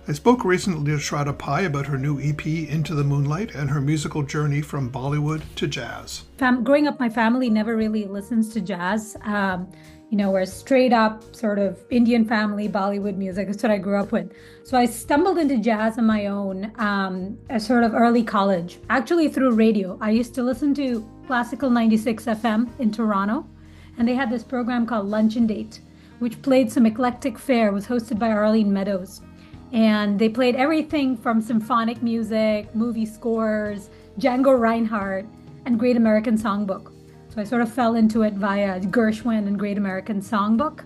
I spoke recently to Shraddha Pai about her new EP, Into the Moonlight, and her musical journey from Bollywood to jazz. Growing up, my family never really listens to jazz. We're straight up sort of Indian family, Bollywood music. That's what I grew up with. So I stumbled into jazz on my own as sort of early college, actually through radio. I used to listen to Classical 96 FM in Toronto, and they had this program called Lunch and Date, which played some eclectic fare, was hosted by Arlene Meadows. And they played everything from symphonic music, movie scores, Django Reinhardt, and Great American Songbook. So I sort of fell into it via Gershwin and Great American Songbook.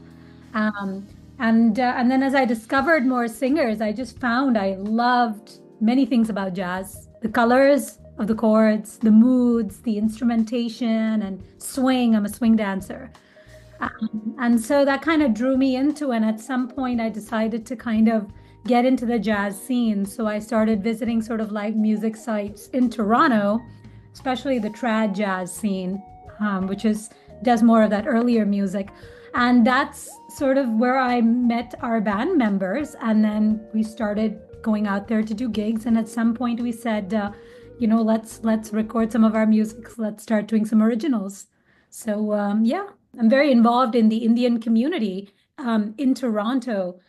And then as I discovered more singers, I just found I loved many things about jazz. The colors of the chords, the moods, the instrumentation, and swing. I'm a swing dancer. And so that kind of drew me into it. And at some point, I decided to kind of get into the jazz scene. So I started visiting sort of live music sites in Toronto, especially the trad jazz scene, which does more of that earlier music. And that's sort of where I met our band members. And then we started going out there to do gigs. And at some point we said, let's record some of our music. Let's start doing some originals. So yeah, I'm very involved in the Indian community in Toronto.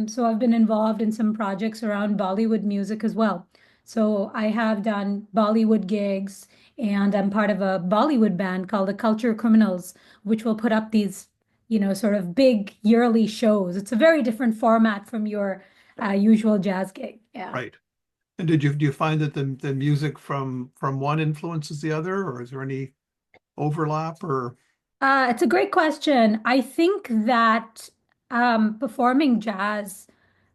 So I've been involved in some projects around Bollywood music as well. So I have done Bollywood gigs, and I'm part of a Bollywood band called the Culture Criminals, which will put up these, sort of big yearly shows. It's a very different format from your usual jazz gig. Yeah. Right. And do you find that the music from one influences the other, or is there any overlap or? It's a great question. I think that performing jazz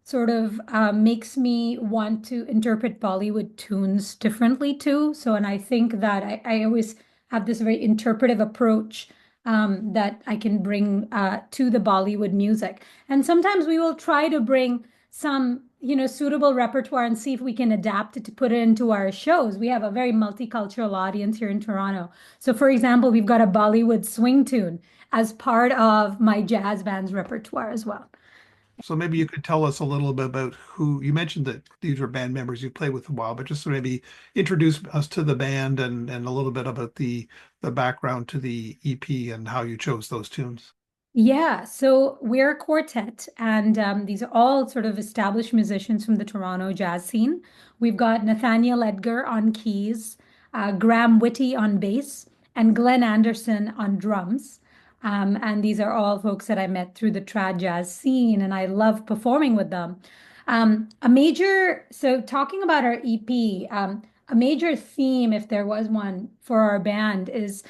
sort of makes me want to interpret Bollywood tunes differently too. So, and I think that I always have this very interpretive approach that I can bring to the Bollywood music. And sometimes we will try to bring some, suitable repertoire and see if we can adapt it to put it into our shows. We have a very multicultural audience here in Toronto. So, for example, we've got a Bollywood swing tune as part of my jazz band's repertoire as well. So maybe you could tell us a little bit about who you mentioned that these were band members you played with a while, but just to maybe introduce us to the band and a little bit about the background to the EP and how you chose those tunes. Yeah, so we're a quartet, and these are all sort of established musicians from the Toronto jazz scene. We've got Nathaniel Edgar on keys, Graham Whitty on bass, and Glenn Anderson on drums. And these are all folks that I met through the trad jazz scene, and I love performing with them. So talking about our EP, a major theme, if there was one for our band, is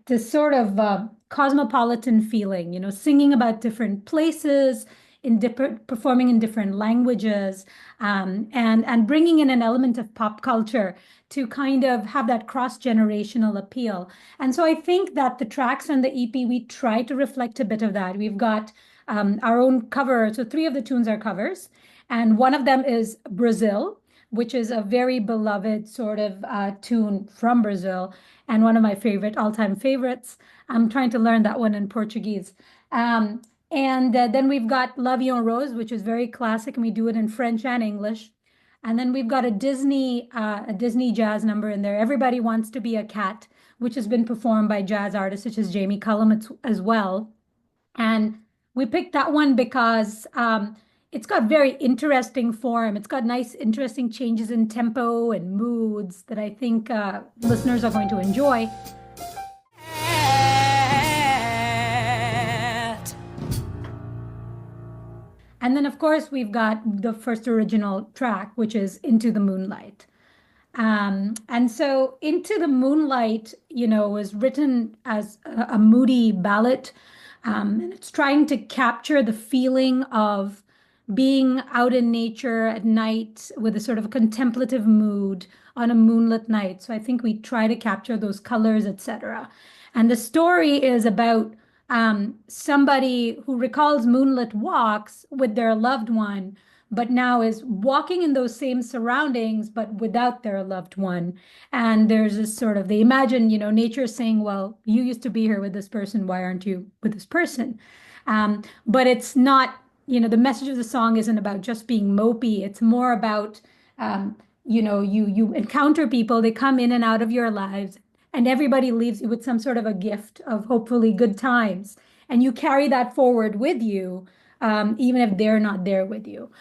this sort of cosmopolitan feeling, singing about different places, in different performing in different languages, and bringing in an element of pop culture to kind of have that cross-generational appeal. And so I think that the tracks on the EP, we try to reflect a bit of that. We've got our own cover. So three of the tunes are covers, and one of them is Brazil, which is a very beloved sort of tune from Brazil, and one of my favorite all-time favorites. I'm trying to learn that one in Portuguese. And then we've got L'Avion Rose, which is very classic, and we do it in French and English. And then we've got a Disney jazz number in there, Everybody Wants to Be a Cat, which has been performed by jazz artists such as Jamie Cullum as well. And we picked that one because it's got very interesting form. It's got nice, interesting changes in tempo and moods that I think listeners are going to enjoy. And then, of course, we've got the first original track, which is Into the Moonlight. And so Into the Moonlight, was written as a moody ballad. And it's trying to capture the feeling of being out in nature at night with a sort of contemplative mood on a moonlit night. So I think we try to capture those colors, etc. And the story is about somebody who recalls moonlit walks with their loved one, but now is walking in those same surroundings, but without their loved one. And there's this sort of, they imagine, nature saying, well, you used to be here with this person. Why aren't you with this person? But it's not the message of the song isn't about just being mopey. It's more about, you encounter people, they come in and out of your lives, and everybody leaves you with some sort of a gift of hopefully good times. And you carry that forward with you, even if they're not there with you.